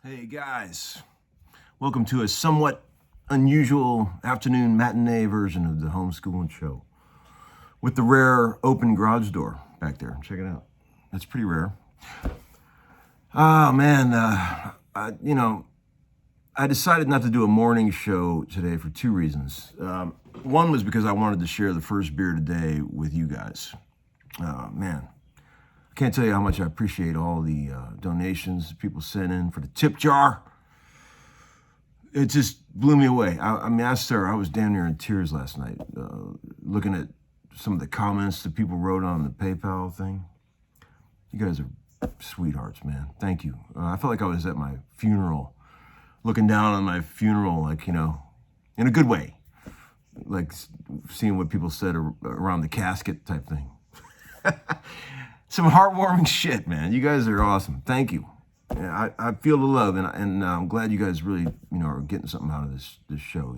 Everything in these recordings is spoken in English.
Hey guys, welcome to a somewhat unusual afternoon matinee version of the Homeschooling show with the rare open garage door back there. Check it out. That's pretty rare. Oh man, I decided not to do a morning show today for two reasons. One was because I wanted to share the first beer today with you guys. Man, I can't tell you how much I appreciate all the donations people sent in for the tip jar. It just blew me away. I was damn near in tears last night, looking at some of the comments that people wrote on the PayPal thing. You guys are sweethearts, man. Thank you. I felt like I was at my funeral, looking down on my funeral, like, in a good way. Like seeing what people said around the casket type thing. Some heartwarming shit, man. You guys are awesome. Thank you. Yeah, I feel the love, and I'm glad you guys really, are getting something out of this show,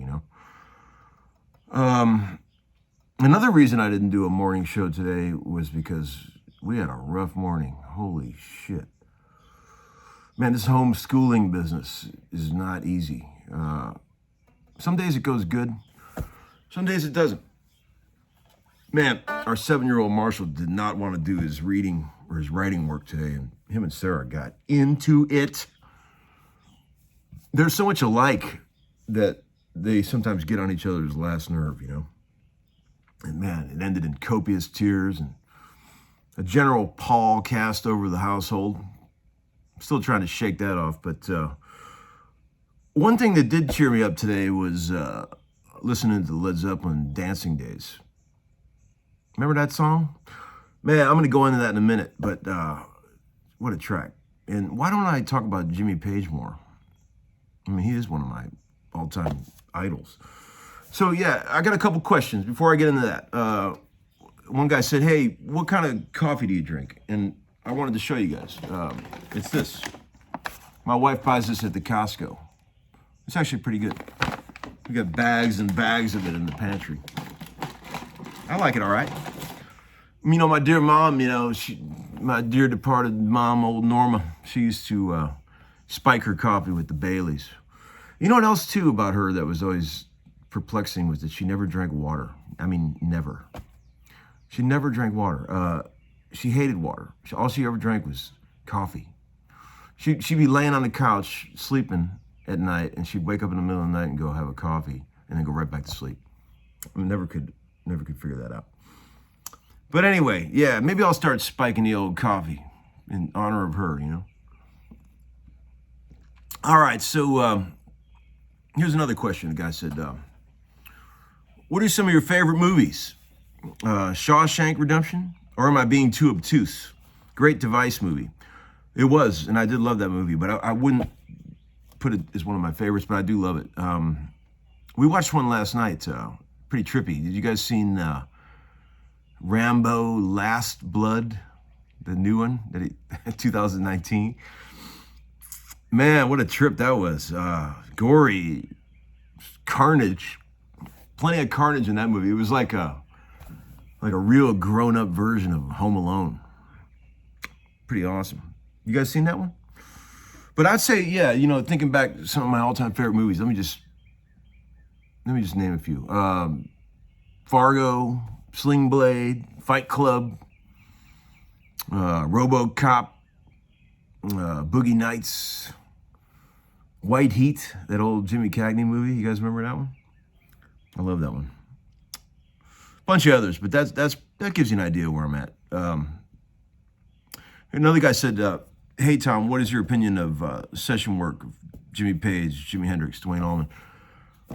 Another reason I didn't do a morning show today was because we had a rough morning. Holy shit. Man, this homeschooling business is not easy. Some days it goes good. Some days it doesn't. Man, our 7-year-old Marshall did not want to do his reading or his writing work today, and him and Sarah got into it. They're so much alike that they sometimes get on each other's last nerve, And man, it ended in copious tears and a general pall cast over the household. I'm still trying to shake that off, but one thing that did cheer me up today was listening to Led Zeppelin Dancing Days. Remember that song? Man, I'm going to go into that in a minute, but what a track. And why don't I talk about Jimmy Page more? I mean, he is one of my all-time idols. So yeah, I got a couple questions before I get into that. One guy said, hey, what kind of coffee do you drink? And I wanted to show you guys. It's this. My wife buys this at the Costco. It's actually pretty good. We got bags and bags of it in the pantry. I like it all right. My dear mom, my dear departed mom, old Norma, she used to spike her coffee with the Baileys. You know what else, too, about her that was always perplexing was that she never drank water. I mean, never. She never drank water. She hated water. All she ever drank was coffee. She'd be laying on the couch, sleeping at night, and she'd wake up in the middle of the night and go have a coffee, and then go right back to sleep. I mean, never could figure that out. But anyway, yeah, maybe I'll start spiking the old coffee in honor of her, All right, so here's another question. The guy said, what are some of your favorite movies? Shawshank Redemption? Or am I being too obtuse? Great device movie. It was, and I did love that movie, but I wouldn't put it as one of my favorites, but I do love it. We watched one last night, pretty trippy. Did you guys seen Rambo Last Blood, the new one, 2019? Man, what a trip that was. Gory, carnage, plenty of carnage in that movie. It was like a real grown-up version of Home Alone. Pretty awesome. You guys seen that one? But I'd say, yeah, thinking back to some of my all-time favorite movies, let me just name a few. Fargo, Sling Blade, Fight Club, RoboCop, Boogie Nights, White Heat, that old Jimmy Cagney movie. You guys remember that one? I love that one. Bunch of others, but that gives you an idea where I'm at. Another guy said, hey, Tom, what is your opinion of session work of Jimmy Page, Jimi Hendrix, Duane Allman?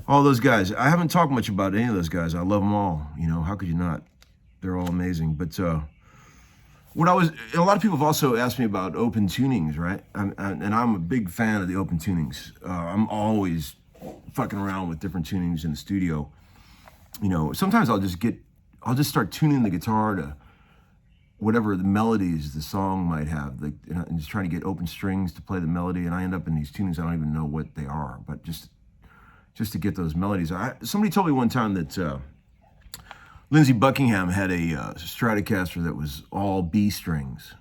All those guys. I haven't talked much about any of those guys. I love them all. How could you not? They're all amazing. But a lot of people have also asked me about open tunings, right? And I'm a big fan of the open tunings. I'm always fucking around with different tunings in the studio. Sometimes I'll just start tuning the guitar to whatever the melodies the song might have, and just trying to get open strings to play the melody, and I end up in these tunings I don't even know what they are, but just to get those melodies. Somebody told me one time that Lindsey Buckingham had a Stratocaster that was all B strings,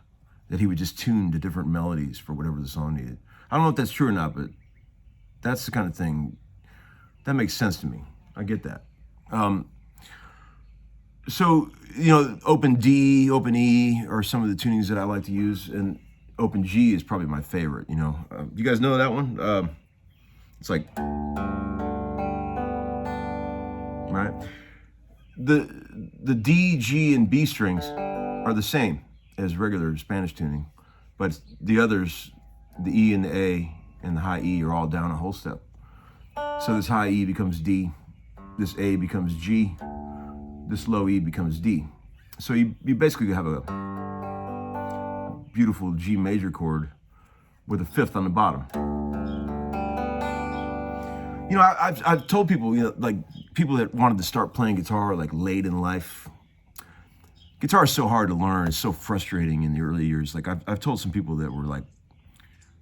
that he would just tune to different melodies for whatever the song needed. I don't know if that's true or not, but that's the kind of thing that makes sense to me. I get that. So, open D, open E are some of the tunings that I like to use, and open G is probably my favorite. You guys know that one? It's like, right? The D, G, and B strings are the same as regular Spanish tuning, but the others, the E and the A and the high E, are all down a whole step. So this high E becomes D, this A becomes G, this low E becomes D. So you basically have a beautiful G major chord with a fifth on the bottom. I've told people, like people that wanted to start playing guitar like late in life. Guitar is so hard to learn. It's so frustrating in the early years. Like I've told some people that were like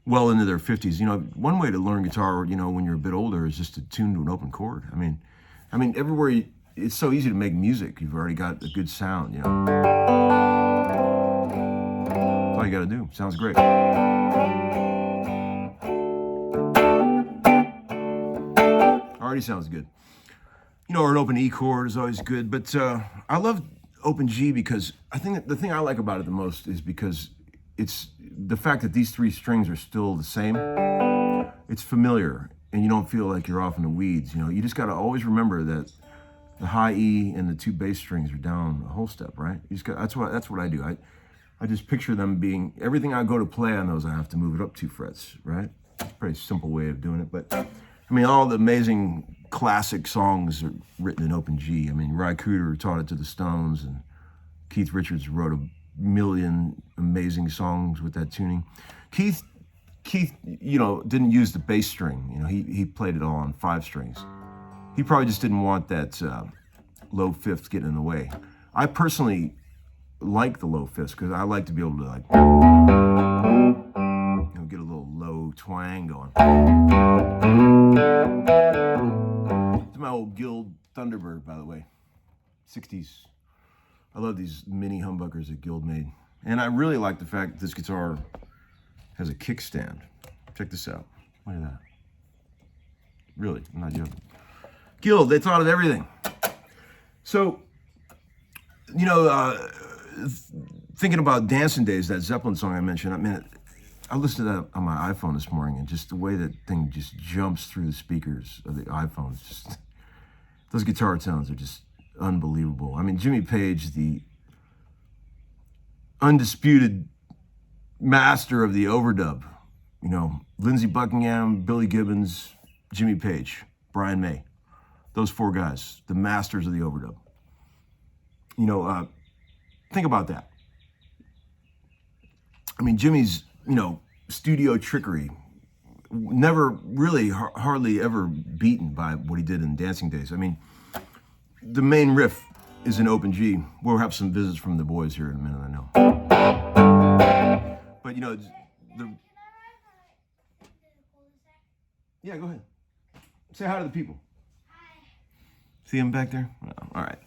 well into their 50s. One way to learn guitar, when you're a bit older, is just to tune to an open chord. I mean, everywhere it's so easy to make music. You've already got a good sound. That's all you got to do. Sounds great. Already sounds good. Or an open E chord is always good. But I love open G because I think that the thing I like about it the most is because it's the fact that these three strings are still the same. It's familiar, and you don't feel like you're off in the weeds. You just got to always remember that the high E and the two bass strings are down a whole step, right? That's what I do. I just picture them being, everything I go to play on those, I have to move it up 2 frets, right? It's a pretty simple way of doing it, but all the amazing classic songs are written in open G. Ry Cooder taught it to the Stones, and Keith Richards wrote a million amazing songs with that tuning. Keith, didn't use the bass string. He played it all on 5 strings. He probably just didn't want that low fifth getting in the way. I personally like the low fifths because I like to be able to get a little low twang going. It's my old Guild Thunderbird, by the way, 60s. I love these mini humbuckers that Guild made. And I really like the fact that this guitar has a kickstand. Check this out. Look at that. Really, I'm not joking. Guild, they thought of everything. So, thinking about Dancin Days, that Zeppelin song I mentioned, I listened to that on my iPhone this morning, and just the way that thing just jumps through the speakers of the iPhone, those guitar tones are just unbelievable. Jimmy Page, the undisputed master of the overdub, Lindsey Buckingham, Billy Gibbons, Jimmy Page, Brian May, those 4 guys, the masters of the overdub. Think about that. Jimmy's, studio trickery, never really, hardly ever beaten by what he did in Dancin Days. The main riff is in open G. We'll have some visits from the boys here in a minute, I know. But, yeah, go ahead. Say hi to the people. Hi. See him back there? Oh, all right.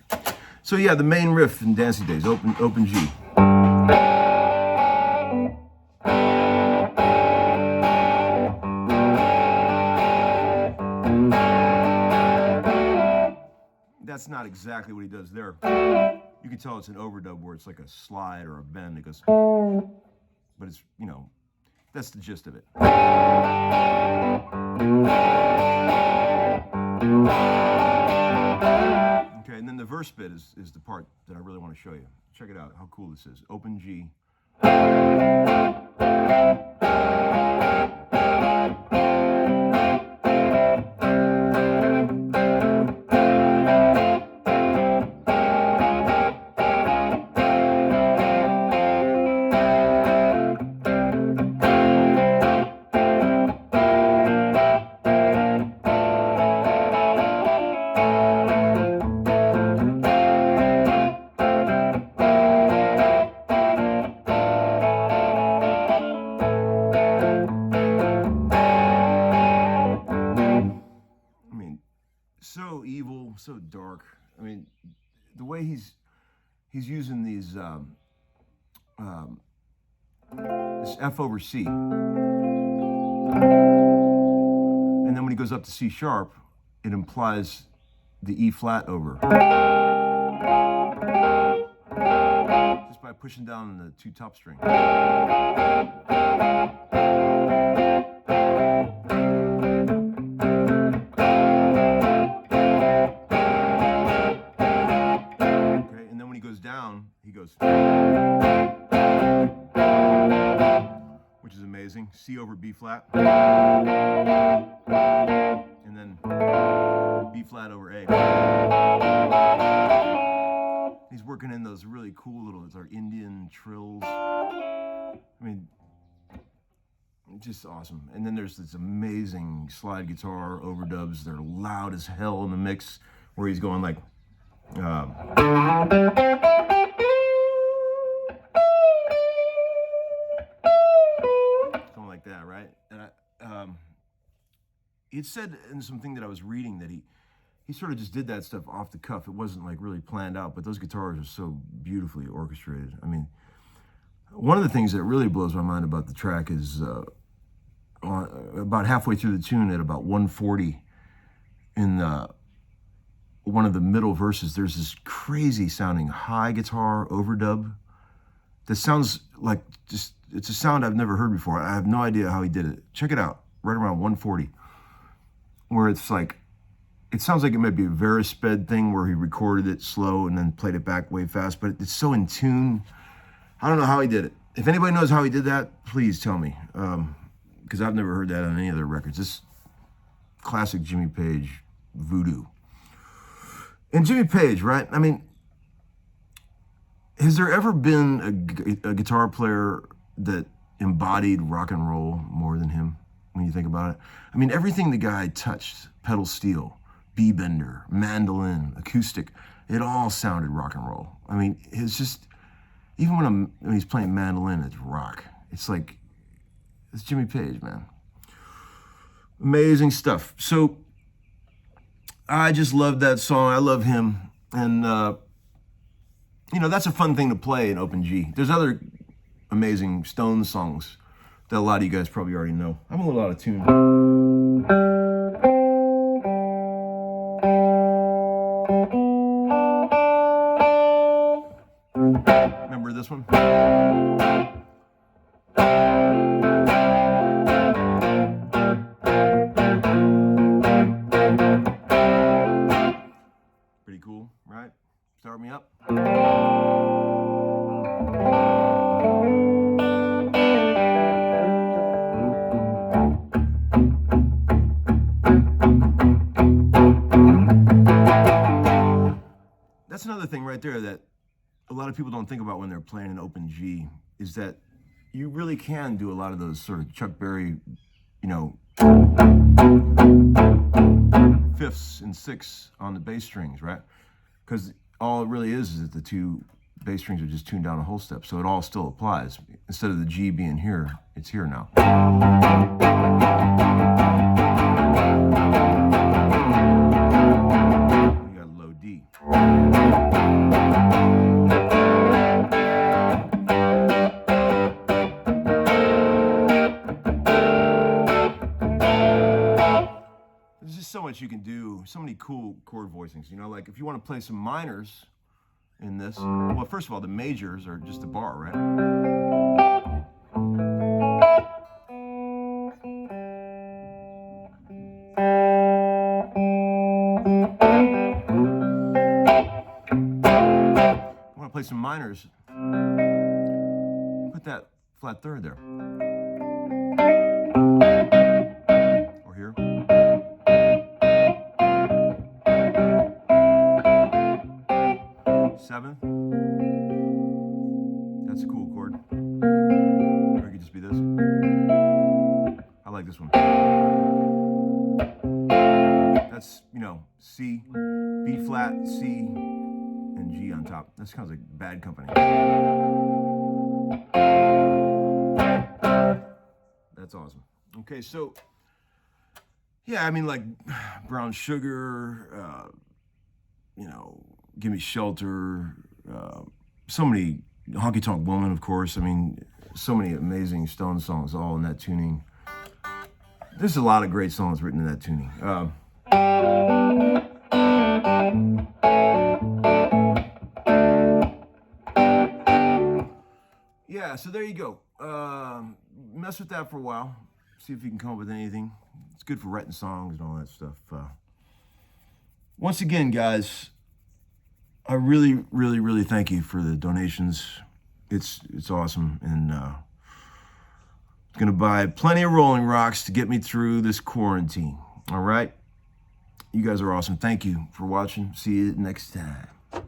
So, yeah, the main riff in Dancin Days, open G. That's not exactly what he does there. You can tell it's an overdub where it's like a slide or a bend. It goes, but it's, that's the gist of it. Okay, and then the verse bit is the part that I really want to show you. Check it out, how cool this is. Open G. So evil, so dark. The way he's using these this F over C. And then when he goes up to C sharp, it implies the E flat over. Just by pushing down the 2 top string. Okay, and then when he goes down, he goes, which is amazing. C over B flat. And then B flat over A. He's working in those really cool little, it's our Indian trills. I mean, just awesome. And then there's this amazing slide guitar overdubs. They're loud as hell in the mix, where he's going like, something like that, right? And it said in something that I was reading that he sort of just did that stuff off the cuff. It wasn't like really planned out, but those guitars are so beautifully orchestrated. I mean, one of the things that really blows my mind about the track is about halfway through the tune at about 140 in one of the middle verses, there's this crazy sounding high guitar overdub that sounds like just, it's a sound I've never heard before. I have no idea how he did it. Check it out, right around 140, where it's like, it sounds like it might be a Verisped thing where he recorded it slow and then played it back way fast, but it's so in tune. I don't know how he did it. If anybody knows how he did that, please tell me, because I've never heard that on any other records. This classic Jimmy Page voodoo. And Jimmy Page, right? I mean, has there ever been a guitar player that embodied rock and roll more than him, when you think about it? I mean, everything the guy touched, pedal steel, B-bender, mandolin, acoustic, it all sounded rock and roll. I mean, it's just, even when he's playing mandolin, it's rock. It's like, it's Jimmy Page, man. Amazing stuff. So, I just love that song. I love him. And, you know, that's a fun thing to play in open G. There's other amazing Stones songs that a lot of you guys probably already know. I'm a little out of tune. Remember this one? Pretty cool, right? Start me up. That's another thing right there that a lot of people don't think about when they're playing an open G, is that you really can do a lot of those sort of Chuck Berry, you know, fifths and sixths on the bass strings, right? Because all it really is that the 2 bass strings are just tuned down a whole step, so it all still applies. Instead of the G being here, it's here now. You got low D. There's just so much you can do, so many cool chord voicings. You know, like if you want to play some minors in this, well, first of all, the majors are just a bar, right? I want to play some minors, put that flat third there. Or here. Seventh. That's a cool chord. Or it could just be this. I like this one. That's, you know, C, B flat, C, and G on top. That sounds like Bad Company. That's awesome. Okay, so, yeah, I mean, like Brown Sugar, you know, Give Me Shelter, so many, Honky Tonk Woman, of course. I mean, so many amazing Stone songs, all in that tuning. There's a lot of great songs written in that tuning. Yeah, so there you go. Mess with that for a while. See if you can come up with anything. It's good for writing songs and all that stuff. Once again, guys, I really, really, really thank you for the donations. It's awesome, and it's gonna buy plenty of Rolling Rocks to get me through this quarantine. All right, you guys are awesome. Thank you for watching. See you next time.